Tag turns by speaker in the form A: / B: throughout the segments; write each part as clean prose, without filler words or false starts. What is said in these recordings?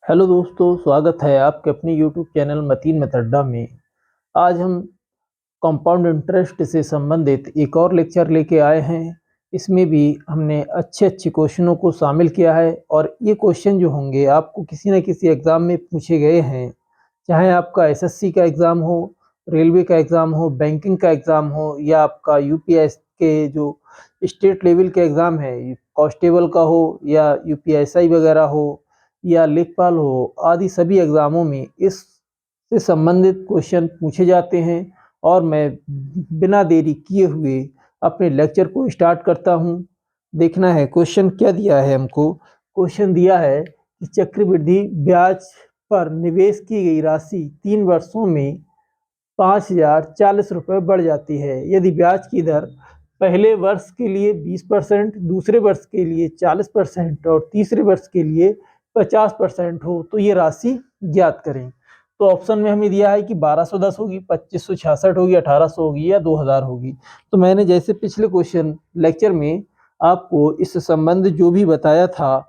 A: Hello दोस्तों, स्वागत है आपके अपने यूट्यूब चैनल मतीन मतड्डा में। आज हम कंपाउंड इंटरेस्ट से संबंधित एक और लेक्चर लेके आए हैं। इसमें भी हमने अच्छे अच्छे क्वेश्चनों को शामिल किया है और ये क्वेश्चन जो होंगे आपको किसी न किसी एग्ज़ाम में पूछे गए हैं। चाहे आपका एसएससी का एग्ज़ाम हो, रेलवे का एग्ज़ाम हो, बैंकिंग का एग्ज़ाम हो या आपका यूपीएस के जो स्टेट लेवल के एग्ज़ाम है, कांस्टेबल का हो या यूपीएसआई वगैरह हो या लेखपाल हो, आदि सभी एग्ज़ामों में इससे संबंधित क्वेश्चन पूछे जाते हैं। और मैं बिना देरी किए हुए अपने लेक्चर को स्टार्ट करता हूँ। देखना है क्वेश्चन क्या दिया है हमको। क्वेश्चन दिया है कि चक्रवृद्धि ब्याज पर निवेश की गई राशि 3 वर्षों में 5040 रुपये बढ़ जाती है। यदि ब्याज की दर पहले वर्ष के लिए 20%, दूसरे वर्ष के लिए 40% और तीसरे वर्ष के लिए 50% हो तो ये राशि ज्ञात करें। तो ऑप्शन में हमें दिया है कि 1210 होगी, 2566 होगी, 1800 होगी या 2000 होगी। तो मैंने जैसे पिछले क्वेश्चन लेक्चर में आपको इस संबंध जो भी बताया था,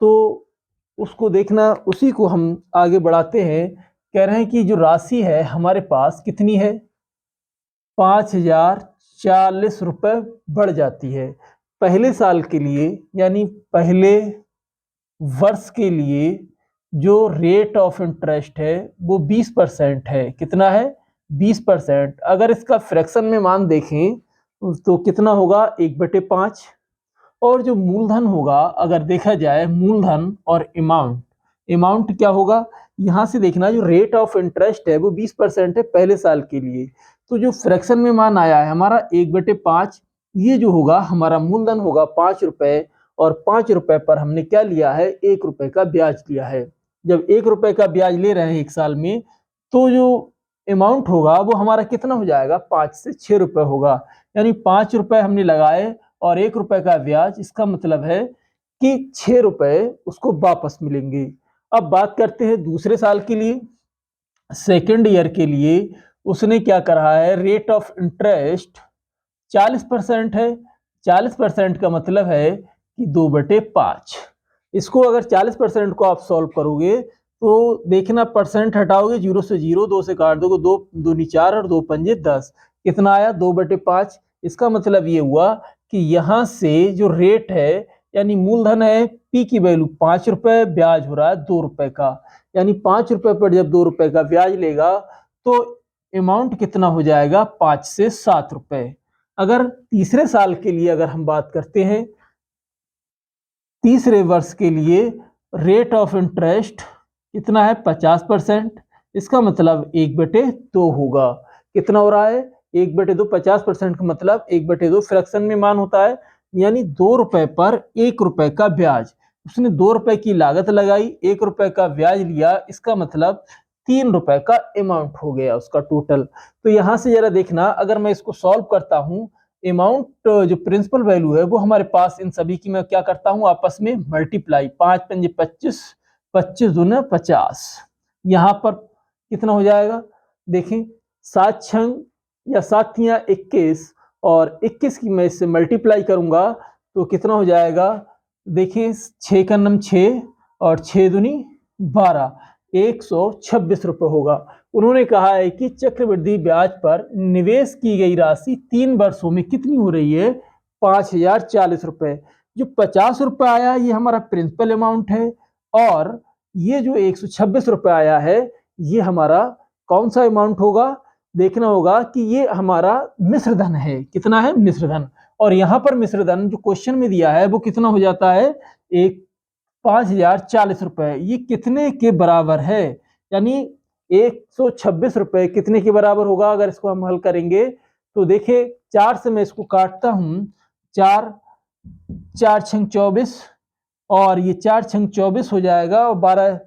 A: तो उसको देखना, उसी को हम आगे बढ़ाते हैं। कह रहे हैं कि जो राशि है हमारे पास कितनी है, 5040 रुपये बढ़ जाती है। पहले साल के लिए यानी पहले वर्ष के लिए जो रेट ऑफ इंटरेस्ट है वो 20% है। कितना है? 20%। अगर इसका फ्रैक्शन में मान देखें तो कितना होगा, 1/5। और जो मूलधन होगा, अगर देखा जाए मूलधन और अमाउंट क्या होगा, यहाँ से देखना, जो रेट ऑफ इंटरेस्ट है वो 20% है पहले साल के लिए। तो जो फ्रैक्शन में मान आया है हमारा 1/5, ये जो होगा हमारा मूलधन होगा 5 रुपए। और 5 रुपए पर हमने क्या लिया है, 1 रुपए का ब्याज लिया है। जब 1 रुपए का ब्याज ले रहे हैं एक साल में, तो जो अमाउंट होगा वो हमारा कितना हो जाएगा, 5 से 6 रुपए होगा। यानी 5 रुपए हमने लगाए और 1 रुपए का ब्याज, इसका मतलब है कि 6 रुपए उसको वापस मिलेंगे। अब बात करते हैं दूसरे साल के लिए, सेकेंड ईयर के लिए। उसने क्या करा है, रेट ऑफ इंटरेस्ट 40% है। 40% का मतलब है कि 2/5। इसको अगर 40% को आप सॉल्व करोगे तो देखना, परसेंट हटाओगे, 0 से 0, 2 से काट दोगे, 2 दूनी 4 और 2 पंजे 10। कितना आया, 2/5। इसका मतलब ये हुआ कि यहाँ से जो रेट है, यानी मूलधन है, पी की वैल्यू 5 रुपए, ब्याज हो रहा है 2 रुपए का। यानी 5 रुपए पर जब 2 रुपए का ब्याज लेगा तो अमाउंट कितना हो जाएगा, 5 से 7 रुपए। अगर तीसरे साल के लिए अगर हम बात करते हैं, तीसरे वर्ष के लिए रेट ऑफ इंटरेस्ट कितना है, 50%। इसका मतलब 1/2 होगा। कितना हो रहा है, 1/2। 50% का मतलब 1/2 फ्रैक्शन में मान होता है। यानी 2 रुपए पर 1 रुपए का ब्याज। उसने 2 रुपए की लागत लगाई, 1 रुपए का ब्याज लिया, इसका मतलब 3 रुपए का अमाउंट हो गया उसका टोटल। तो यहां से जरा देखना, अगर मैं इसको सॉल्व करता हूं, अमाउंट जो प्रिंसिपल वैल्यू है वो हमारे पास, इन सभी की मैं क्या करता हूं, आपस में मल्टीप्लाई। 5 पंजे 25, 25 दूना 50। यहाँ पर कितना हो जाएगा, देखें, 7 छंग या 7 तियां 21, और 21 की मैं इससे मल्टीप्लाई करूंगा तो कितना हो जाएगा, देखें, 6 का नम 6 और 6 दूनी 12, 126 रुपये होगा। उन्होंने कहा है कि चक्रवृद्धि ब्याज पर निवेश की गई राशि 3 वर्षों में कितनी हो रही है, 5040 रुपये। जो 50 रुपये आया ये हमारा प्रिंसिपल अमाउंट है, और ये जो 126 रुपये आया है ये हमारा कौन सा अमाउंट होगा, देखना होगा कि ये हमारा मिश्र धन है। कितना है, मिश्र धन। और यहाँ पर मिश्र धन जो क्वेश्चन में दिया है वो कितना हो जाता है, एक 5040 रुपए। ये कितने के बराबर है, यानी 126 रुपए कितने के बराबर होगा। अगर इसको हम हल करेंगे तो देखिए, 4 से मैं इसको काटता हूं, 4 4 छंग 24, और ये 4 छंग 24 हो जाएगा, और 12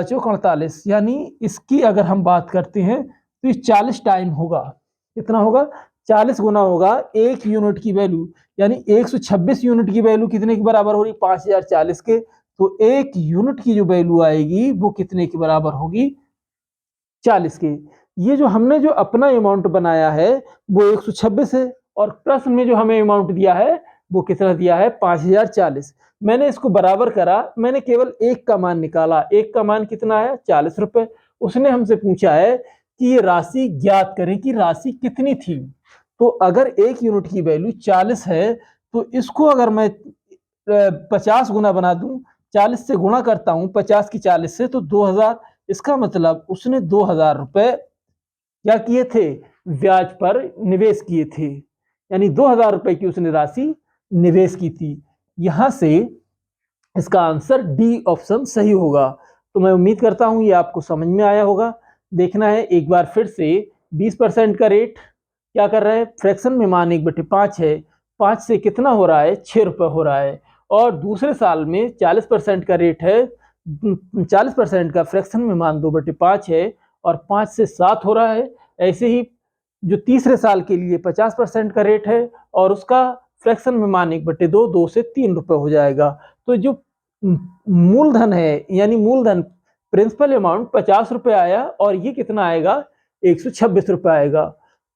A: चौक 48। यानी इसकी अगर हम बात करते हैं तो ये 40 टाइम होगा। कितना होगा, 40 गुना होगा 1 यूनिट की वैल्यू। यानी 126 यूनिट की वैल्यू कितने के बराबर हो रही, 5040 के। तो 1 यूनिट की जो वैल्यू आएगी वो कितने के बराबर होगी, 40 के। ये जो हमने जो अपना अमाउंट बनाया है वो 126 है, और प्रश्न में जो हमें अमाउंट दिया है वो कितना दिया है 5040। मैंने इसको बराबर करा, मैंने केवल एक का मान निकाला, एक का मान कितना है 40 रुपए। उसने हमसे पूछा है कि ये राशि ज्ञात करें कि राशि कितनी थी। तो अगर एक यूनिट की वैल्यू 40 है तो इसको अगर मैं 50 गुना बना दूं, 40 से गुणा करता हूं 50 की 40 से तो 2000। इसका मतलब उसने 2000 रुपए क्या किए थे, ब्याज पर निवेश किए थे, यानी 2000 रुपए की उसने राशि निवेश की थी। यहां से इसका आंसर डी ऑप्शन सही होगा। तो मैं उम्मीद करता हूं ये आपको समझ में आया होगा। देखना है एक बार फिर से, 20% का रेट क्या कर रहा है, फ्रैक्शन में मान 1/5 है, 5 से कितना हो रहा है 6 रुपए हो रहा है। और दूसरे साल में 40% का रेट है, 40% का फ्रैक्शन में मान 2/5 है और 5 से 7 हो रहा है। ऐसे ही जो तीसरे साल के लिए 50% का रेट है और उसका फ्रैक्शन में मान 1/2, 2 से 3 रुपए हो जाएगा। तो जो मूलधन है, यानी मूलधन प्रिंसिपल अमाउंट 50 रुपए आया और ये कितना आएगा 126 रुपए आएगा।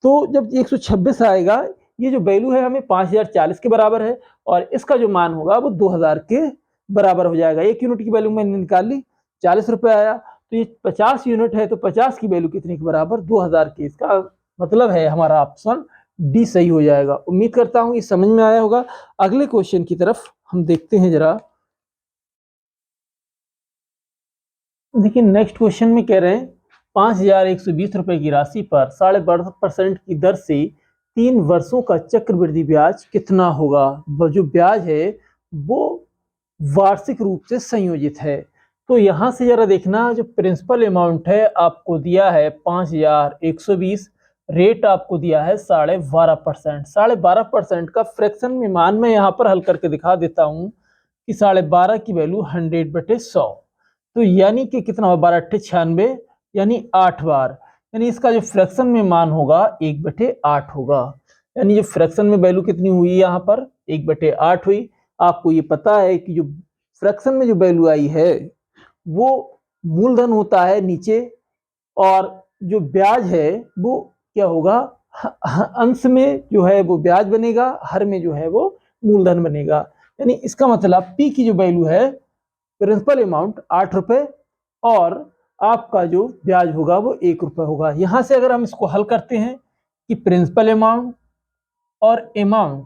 A: तो जब 126 आएगा, ये जो वैल्यू है हमें 5040 के बराबर है और इसका जो मान होगा वो 2000 के बराबर हो जाएगा। एक यूनिट की वैल्यू मैंने निकाल ली, 40 रुपए आया, तो ये 50 यूनिट है तो 50 की वैल्यू कितने के बराबर 2000 की। इसका मतलब है हमारा ऑप्शन डी सही हो जाएगा। उम्मीद करता हूं ये समझ में आया होगा। अगले क्वेश्चन की तरफ हम देखते हैं जरा। देखिए नेक्स्ट क्वेश्चन में कह रहे हैं 5120 रुपए की राशि पर 12.5% की दर से 3 वर्षों का चक्रवृद्धि ब्याज कितना होगा। जो ब्याज है वो वार्षिक रूप से संयोजित है। तो यहां से जरा देखना, जो प्रिंसिपल अमाउंट है आपको दिया है 5120, रेट आपको दिया है 12.5%। 12.5% का फ्रैक्शन में मान मैं यहाँ पर हल करके दिखा देता हूँ कि 12.5 की वैल्यू 100/100, तो यानी कि कितना होगा 12×8 = 96, यानी 8 बार। यानी इसका जो फ्रैक्शन में मान होगा 1/8 होगा। यानी जो फ्रैक्शन में वैल्यू कितनी हुई यहाँ पर 1/8 हुई। आपको ये पता है कि जो फ्रैक्शन में जो वैल्यू आई है वो मूलधन होता है नीचे, और जो ब्याज है वो क्या होगा, अंश में जो है वो ब्याज बनेगा, हर में जो है वो मूलधन बनेगा। यानी इसका मतलब पी की जो वैल्यू है प्रिंसिपल अमाउंट 8 रुपए और आपका जो ब्याज होगा वो 1 रुपए होगा। यहां से अगर हम इसको हल करते हैं कि प्रिंसिपल अमाउंट और अमाउंट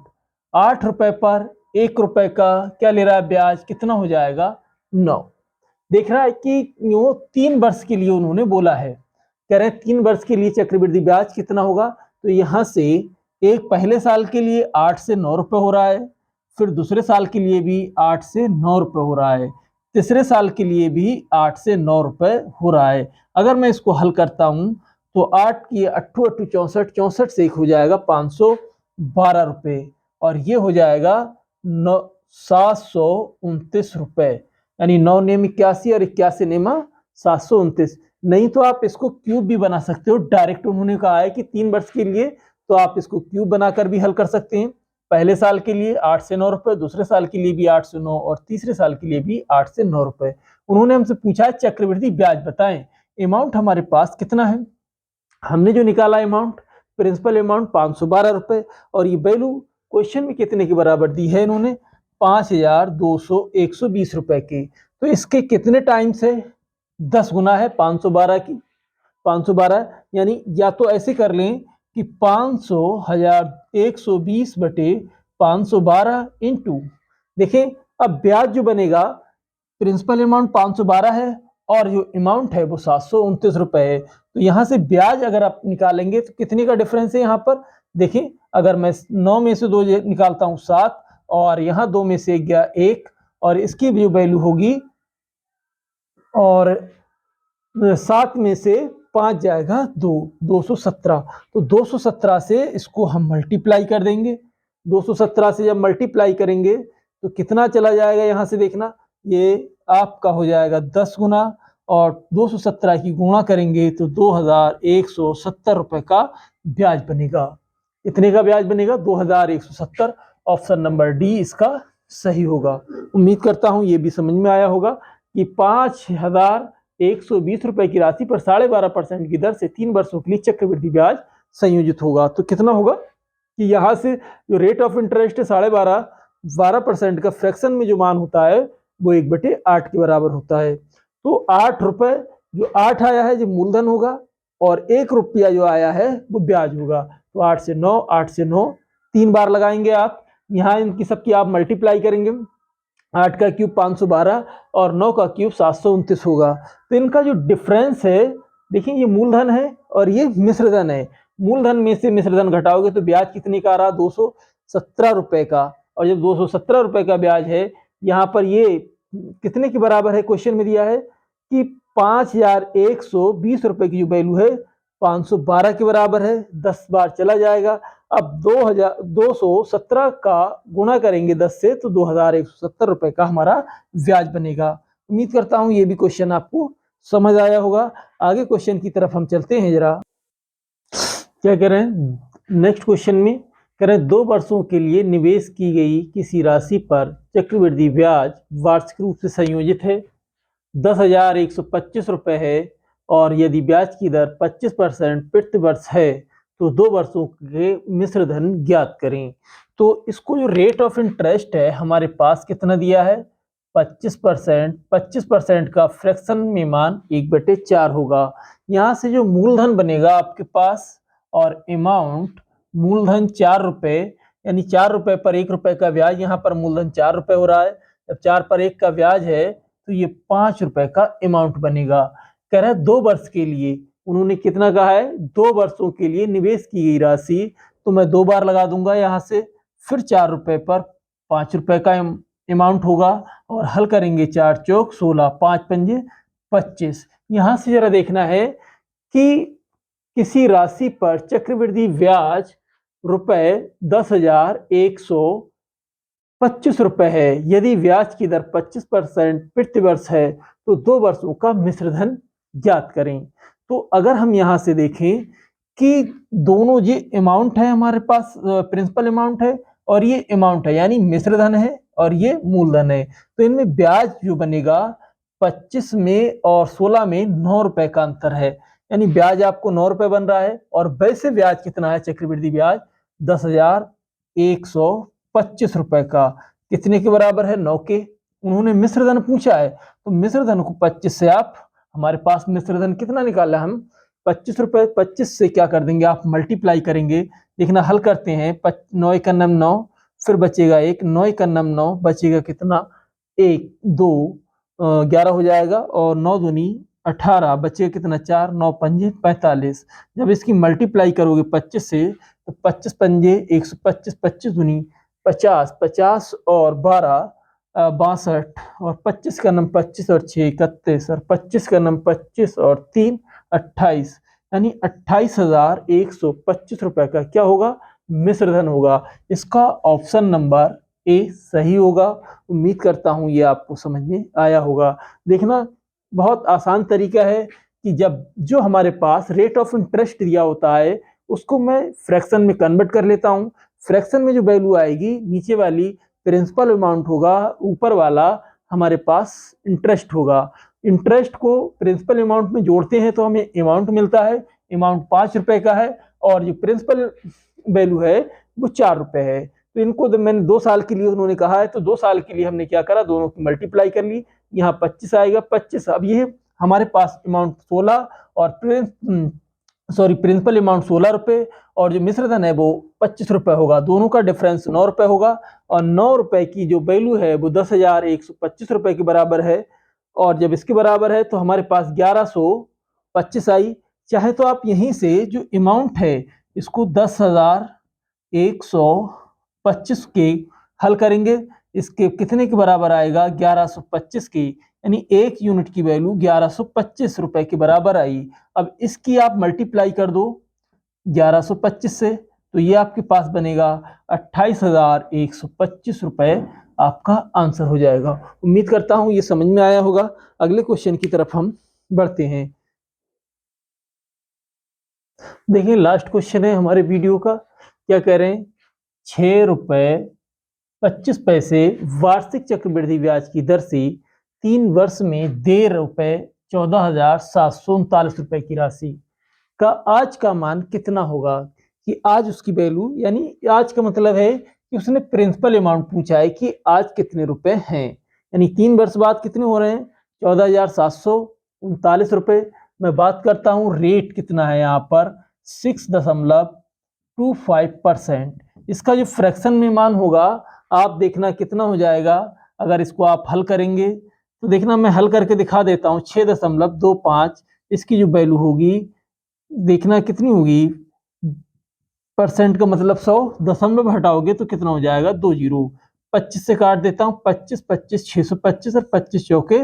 A: 8 रुपए पर 1 रुपए का क्या ले रहा है ब्याज, कितना हो जाएगा 9। देख रहा है कि 3 वर्ष के लिए उन्होंने बोला है, कह रहे हैं 3 वर्ष के लिए चक्रवृद्धि ब्याज कितना होगा। तो यहां से एक पहले साल के लिए 8 से 9 रुपए हो रहा है, फिर दूसरे साल के लिए भी 8 से 9 रुपए हो रहा है, तीसरे साल के लिए भी 8 से 9 रुपए हो रहा है। अगर मैं इसको हल करता हूं तो 8 की 8 8 64, 64 से एक हो जाएगा 512 रुपए और ये हो जाएगा 729 रुपए। यानी 9 नेम 81 और 81 नेमा 729। नहीं तो आप इसको क्यूब भी बना सकते हो, डायरेक्ट उन्होंने कहा है कि 3 वर्ष के लिए, तो आप इसको क्यूब बनाकर भी हल कर सकते हैं। पहले साल के लिए 8 से 9 रुपए, दूसरे साल के लिए भी 8 से 9 और तीसरे साल के लिए भी 8 से 9 रुपए। उन्होंने हमसे पूछा है चक्रवृद्धि ब्याज बताएं। अमाउंट हमारे पास कितना है, हमने जो निकाला अमाउंट प्रिंसिपल अमाउंट 512 रुपए और ये वैल्यू क्वेश्चन में कितने के बराबर दी है इन्होंने 5220 रुपए की। तो इसके कितने टाइम्स है, 10 गुना है 512 की, 512, यानी या तो ऐसे कर लें कि 120 इंटू, देखिए अब ब्याज जो बनेगा प्रिंसिपल अमाउंट 512 है और जो अमाउंट है वो 729 रुपए है। तो यहां से ब्याज अगर आप निकालेंगे तो कितने का डिफरेंस है यहाँ पर, देखिए अगर मैं 9 में से 2 निकालता हूँ 7 और यहाँ 2 में से गया 1 और इसकी जो वैल्यू होगी, और 7 में से 5 जाएगा 2, 217। तो 217 से इसको हम मल्टीप्लाई कर देंगे, 217 से जब मल्टीप्लाई करेंगे तो कितना चला जाएगा, यहां से देखना ये आपका हो जाएगा 10 गुना और 217 की गुणा करेंगे तो 2170 रुपए का ब्याज बनेगा। इतने का ब्याज बनेगा 2170। ऑप्शन नंबर डी इसका सही होगा। उम्मीद करता हूं ये भी समझ में आया होगा कि 5120 रुपए की राशि पर 12.5% की दर से 3 वर्षों के लिए चक्रवृद्धि ब्याज संयोजित होगा। तो कितना होगा कि यहाँ से जो रेट ऑफ इंटरेस्ट है 12.5, 12% का फ्रैक्शन में जो मान होता है वो 1/8 के बराबर होता है। तो 8 रुपए, जो 8 आया है जो मूलधन होगा, और 1 रुपया जो आया है वो ब्याज होगा। तो 8 से 9, 8 से 9 3 बार लगाएंगे आप, यहाँ इनकी सबकी आप मल्टीप्लाई करेंगे। 8 का क्यूब 512 और 9 का क्यूब 729 होगा। तो इनका जो डिफरेंस है, देखिए ये मूलधन है और ये मिश्रधन है। मूलधन में से मिश्रधन घटाओगे तो ब्याज कितने का आ रहा, 217 रुपए का। और जब 217 रुपए का ब्याज है, यहाँ पर ये कितने के बराबर है, क्वेश्चन में दिया है कि 5120 रुपए की जो वैल्यू है 512 के बराबर है। 10 बार चला जाएगा। अब 217 का गुणा करेंगे 10 से, तो 2170 रुपए का हमारा ब्याज बनेगा। उम्मीद करता हूं ये भी क्वेश्चन आपको समझ आया होगा। आगे क्वेश्चन की तरफ हम चलते हैं जरा। क्या कह रहे हैं नेक्स्ट क्वेश्चन में, कह रहे हैं 2 वर्षों के लिए निवेश की गई किसी राशि पर चक्रवृद्धि ब्याज वार्षिक रूप से संयोजित है, 10,125 रुपए है, और यदि ब्याज की दर 25% प्रति वर्ष है तो 2 वर्षों के मिश्रधन ज्ञात करें। तो इसको जो रेट ऑफ इंटरेस्ट है हमारे पास कितना दिया है, 25%। 25% का फ्रैक्शन में मान 1/4 होगा। यहाँ से जो मूलधन बनेगा आपके पास और अमाउंट, मूलधन 4 रुपए, यानी 4 रुपए पर 1 रुपए का ब्याज, यहाँ पर मूलधन 4 रुपए हो रहा है। जब 4 पर 1 का ब्याज है तो ये 5 रुपए का अमाउंट बनेगा। कह रहा है 2 वर्ष के लिए, उन्होंने कितना कहा है, 2 वर्षों के लिए निवेश की गई राशि। तो मैं 2 बार लगा दूंगा यहाँ से, फिर 4 रुपए पर 5 रुपए का अमाउंट होगा, और हल करेंगे 4 चौक 16, 5 पंजे 25। यहाँ से जरा देखना है कि किसी राशि पर चक्रवृद्धि ब्याज रुपए 10,125 रुपए है, यदि ब्याज की दर 25% प्रति वर्ष है तो 2 वर्षों का मिश्रधन ज्ञात करें। तो अगर हम यहाँ से देखें कि दोनों ये अमाउंट है हमारे पास, प्रिंसिपल अमाउंट है और ये अमाउंट है, यानी मिश्रधन है और ये मूलधन है, तो इनमें ब्याज जो बनेगा 25 में और 16 में 9 रुपए का अंतर है, यानी ब्याज आपको 9 रुपए बन रहा है। और वैसे ब्याज कितना है, चक्रवृद्धि ब्याज 10,125 रुपए का, कितने के बराबर है, 9 के। उन्होंने मिश्रधन पूछा है, तो मिश्रधन को 25 से आप, हमारे पास मिश्रधन कितना निकाला हम, 25 रुपए, 25 से क्या कर देंगे आप, मल्टीप्लाई करेंगे। देखना हल करते हैं, 9 का नम 9, फिर बचेगा 1, 9 का नम 9, बचेगा कितना, 1 2 11 हो जाएगा, और 9 दूनी 18, बचेगा कितना, 4, 9 पंजे 45। जब इसकी मल्टीप्लाई करोगे 25 से, तो 25 पंजे 125, 25 दूनी 50, 50 और 12 62, और 25 का नम 25 और 6 31, और 25 का नम 25 और 3 28, यानी 28,125 रुपए का क्या होगा, मिश्रधन होगा। इसका ऑप्शन नंबर ए सही होगा। उम्मीद करता हूं ये आपको समझ में आया होगा। देखना बहुत आसान तरीका है कि जब जो हमारे पास रेट ऑफ इंटरेस्ट दिया होता है उसको मैं फ्रैक्शन में कन्वर्ट कर लेता हूं। फ्रैक्शन में जो वैल्यू आएगी, नीचे वाली प्रिंसिपल अमाउंट होगा, ऊपर वाला हमारे पास इंटरेस्ट होगा। इंटरेस्ट को प्रिंसिपल अमाउंट में जोड़ते हैं तो हमें अमाउंट मिलता है, अमाउंट 5 रुपए का है, और जो प्रिंसिपल वैल्यू है वो 4 रुपए है। तो इनको मैंने 2 साल के लिए उन्होंने कहा है, तो 2 साल के लिए हमने क्या करा, दोनों की मल्टीप्लाई कर ली। यहाँ 25 आएगा, 25। अब ये हमारे पास अमाउंट 16 और प्रिंसिपल अमाउंट 16 रुपए, और जो मिश्रधन है वो 25 रुपए होगा। दोनों का डिफरेंस 9 रुपए होगा, और 9 रुपए की जो वैल्यू है वो 10,125 रुपए के बराबर है। और जब इसके बराबर है तो हमारे पास 1125 आई। चाहे तो आप यहीं से जो अमाउंट है इसको 10,125 के हल करेंगे, इसके कितने के बराबर आएगा, 1125 की, यानी 1 यूनिट की वैल्यू 1125 रुपए के बराबर आई। अब इसकी आप मल्टीप्लाई कर दो 1125 से, तो ये आपके पास बनेगा 28,125 रुपए, आपका आंसर हो जाएगा। उम्मीद करता हूं ये समझ में आया होगा। अगले क्वेश्चन की तरफ हम बढ़ते हैं। देखिए लास्ट क्वेश्चन है हमारे वीडियो का। क्या कह रहे हैं, 6 रुपए 25 पैसे वार्षिक चक्रवृद्धि ब्याज की दर से 3 वर्ष में देय रुपए 14,739 रुपए की राशि का आज का मान कितना होगा। कि आज उसकी वैल्यू, यानी आज का मतलब है कि उसने प्रिंसिपल अमाउंट पूछा है कि आज कितने रुपए हैं, यानी 3 वर्ष बाद कितने हो रहे हैं 14,739 रुपए। मैं बात करता हूँ रेट कितना है यहाँ पर 6.25%। इसका जो फ्रैक्शन में मान होगा आप देखना कितना हो जाएगा। अगर इसको आप हल करेंगे तो देखना मैं हल करके दिखा देता हूँ। 6.25 इसकी जो वैल्यू होगी देखना कितनी होगी, परसेंट का मतलब 100, दशमलव हटाओगे तो कितना हो जाएगा 2 जीरो। 25 से काट देता हूँ, 25 25 625 और 25 चौके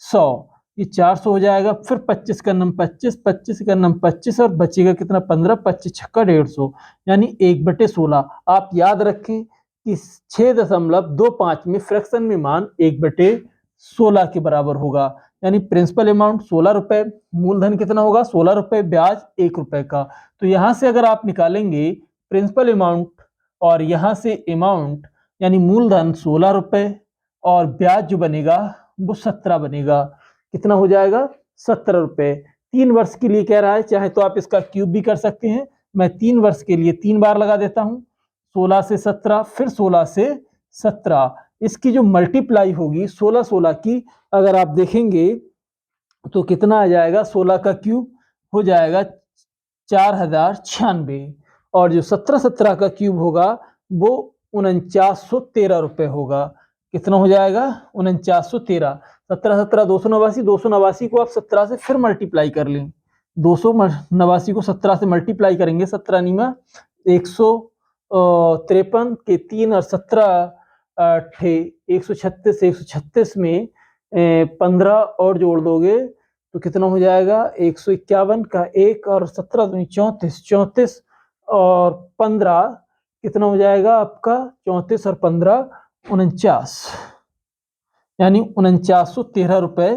A: 100, ये 400 हो जाएगा। फिर 25 का नम 25, 25 का नम 25 और बचेगा कितना 15, 25 छक्का 150, यानी 1/16। आप याद रखें कि 6.25 में फ्रैक्शन में मान 1/16 के बराबर होगा, यानी प्रिंसिपल अमाउंट 16 रुपए, मूलधन कितना होगा 16 रुपए, ब्याज 1 रुपए का। तो यहां से अगर आप निकालेंगे प्रिंसिपल अमाउंट और यहां से अमाउंट, यानी मूलधन 16 रुपए और ब्याज जो बनेगा वो 17 बनेगा। कितना हो जाएगा 17 रुपए। 3 वर्ष के लिए कह रहा है, चाहे तो आप इसका क्यूब भी कर सकते हैं। मैं 3 वर्ष के लिए 3 बार लगा देता हूं, 16 से 17 फिर 16 से 17। इसकी जो मल्टीप्लाई होगी 16 16 की अगर आप देखेंगे तो कितना आ जाएगा, 16 का क्यूब हो जाएगा 4096 और जो 17 17 का क्यूब होगा वो 4913 रुपए होगा। कितना हो जाएगा 4913। 17 17 289, 289 को आप 17 से फिर मल्टीप्लाई कर लें, 289 को 17 से मल्टीप्लाई करेंगे, 17 निमा 153 के 3 और 17 थे 136, 136 में 15 और जोड़ दोगे तो कितना हो जाएगा 151 का 1 और 17 34, 34 और 15 कितना हो जाएगा आपका 34 और 15 49, यानी 4913 रुपए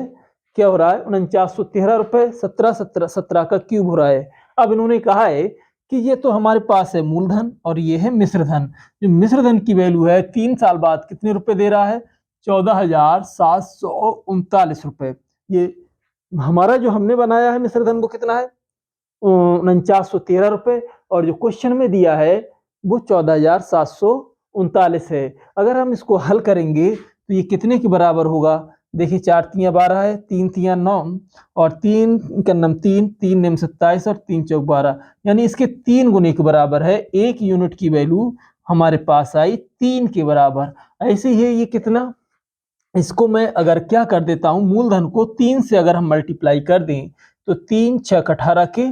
A: क्या हो रहा है 4913 रुपए। 17 17 17 का क्यूब हो रहा है। अब इन्होंने कहा है कि ये तो हमारे पास है मूलधन और ये है मिश्रधन। जो मिश्रधन की वैल्यू है 3 साल बाद कितने रुपए दे रहा है 14,739 रुपए। ये हमारा जो हमने बनाया है मिश्रधन वो कितना है 4913 रुपए और जो क्वेश्चन में दिया है वो 14,739 है। अगर हम इसको हल करेंगे तो ये कितने के बराबर होगा, देखिए 4 तियां 12 है, 3 तियां 9 और 3 का नम 3, 3 निम 27 और 3 चौक 12, यानी इसके 3 गुने के बराबर है। 1 यूनिट की वैल्यू हमारे पास आई 3 के बराबर। ऐसे ही ये कितना, इसको मैं अगर क्या कर देता हूं मूलधन को 3 से अगर हम मल्टीप्लाई कर दें तो 3 6 18 के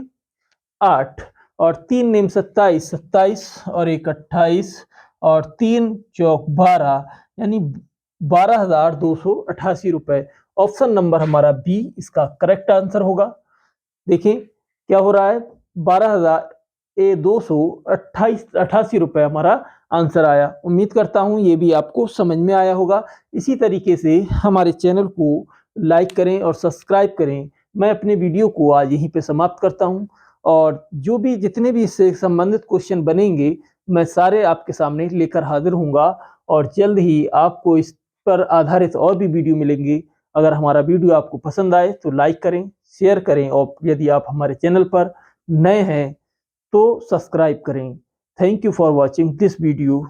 A: 8 और 3 निम 27, 27 और 1 28 और 3 चौक 12, यानी 12,288 रुपए। ऑप्शन नंबर हमारा बी इसका करेक्ट आंसर होगा। देखिए क्या हो रहा है 12,288 रुपए हमारा आंसर आया। उम्मीद करता हूं ये भी आपको समझ में आया होगा। इसी तरीके से हमारे चैनल को लाइक करें और सब्सक्राइब करें। मैं अपने वीडियो को आज यहीं पे समाप्त करता हूं और जो भी जितने भी इससे संबंधित क्वेश्चन बनेंगे मैं सारे आपके सामने लेकर हाजिर हूँगा और जल्द ही आपको इस पर आधारित और भी वीडियो मिलेंगे। अगर हमारा वीडियो आपको पसंद आए तो लाइक करें, शेयर करें और यदि आप हमारे चैनल पर नए हैं तो सब्सक्राइब करें। Thank you for watching this video.